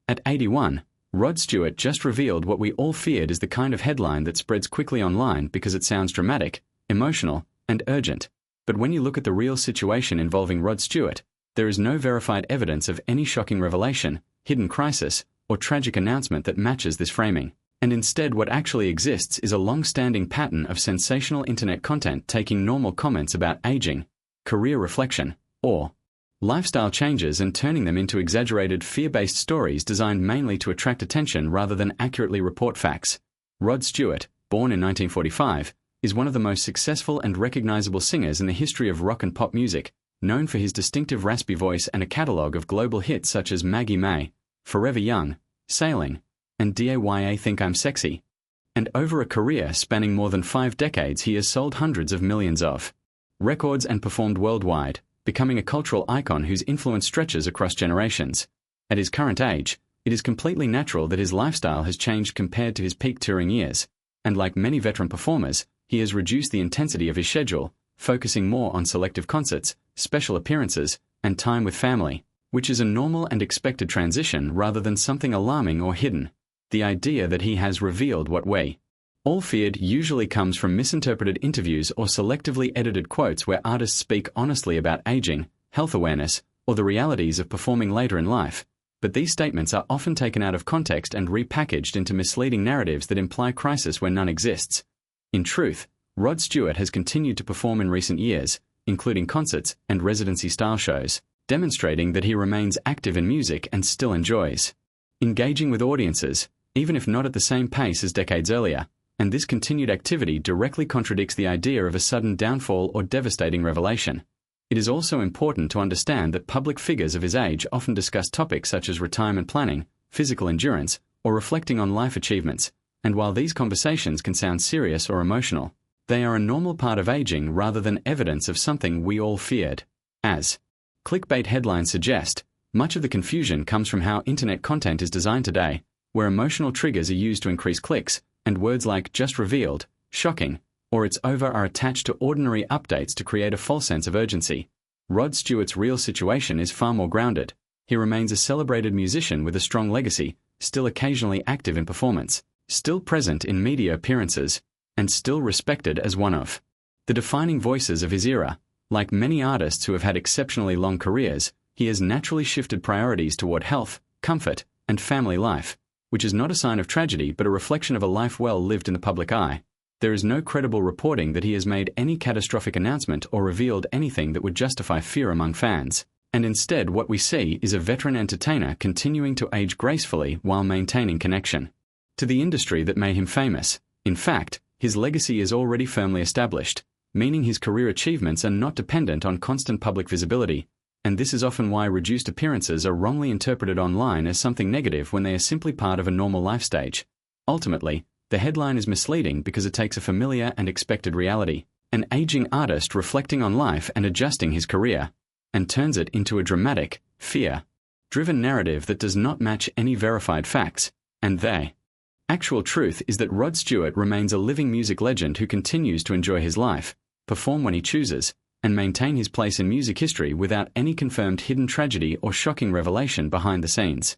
At 81, Rod Stewart just revealed what we all feared is the kind of headline that spreads quickly online because it sounds dramatic, emotional, and urgent. But when you look at the real situation involving Rod Stewart, there is no verified evidence of any shocking revelation, hidden crisis, or tragic announcement that matches this framing. And instead what actually exists is a long-standing pattern of sensational internet content taking normal comments about aging, career reflection, or lifestyle changes and turning them into exaggerated fear-based stories designed mainly to attract attention rather than accurately report facts. Rod Stewart, born in 1945, is one of the most successful and recognizable singers in the history of rock and pop music, known for his distinctive raspy voice and a catalog of global hits such as Maggie May, Forever Young, Sailing, and DAYA Think I'm Sexy. And over a career spanning more than 5 decades, he has sold hundreds of millions of records and performed worldwide, becoming a cultural icon whose influence stretches across generations. At his current age, it is completely natural that his lifestyle has changed compared to his peak touring years, and like many veteran performers, he has reduced the intensity of his schedule, focusing more on selective concerts, special appearances, and time with family, which is a normal and expected transition rather than something alarming or hidden. The idea that he has revealed what we all feared usually comes from misinterpreted interviews or selectively edited quotes where artists speak honestly about aging, health awareness, or the realities of performing later in life. But these statements are often taken out of context and repackaged into misleading narratives that imply crisis where none exists. In truth, Rod Stewart has continued to perform in recent years, including concerts and residency-style shows, demonstrating that he remains active in music and still enjoys engaging with audiences, even if not at the same pace as decades earlier, and this continued activity directly contradicts the idea of a sudden downfall or devastating revelation. It is also important to understand that public figures of his age often discuss topics such as retirement planning, physical endurance, or reflecting on life achievements, and while these conversations can sound serious or emotional, they are a normal part of aging rather than evidence of something we all feared. As clickbait headlines suggest, much of the confusion comes from how internet content is designed today, where emotional triggers are used to increase clicks, and words like just revealed, shocking, or it's over are attached to ordinary updates to create a false sense of urgency. Rod Stewart's real situation is far more grounded. He remains a celebrated musician with a strong legacy, still occasionally active in performance, still present in media appearances, and still respected as one of the defining voices of his era. Like many artists who have had exceptionally long careers, he has naturally shifted priorities toward health, comfort, and family life, which is not a sign of tragedy but a reflection of a life well lived in the public eye. There is no credible reporting that he has made any catastrophic announcement or revealed anything that would justify fear among fans, and instead what we see is a veteran entertainer continuing to age gracefully while maintaining connection to the industry that made him famous. In fact, his legacy is already firmly established, meaning his career achievements are not dependent on constant public visibility, and this is often why reduced appearances are wrongly interpreted online as something negative when they are simply part of a normal life stage. Ultimately, the headline is misleading because it takes a familiar and expected reality, an aging artist reflecting on life and adjusting his career, and turns it into a dramatic, fear-driven narrative that does not match any verified facts, and the actual truth is that Rod Stewart remains a living music legend who continues to enjoy his life, perform when he chooses, and maintain his place in music history without any confirmed hidden tragedy or shocking revelation behind the scenes.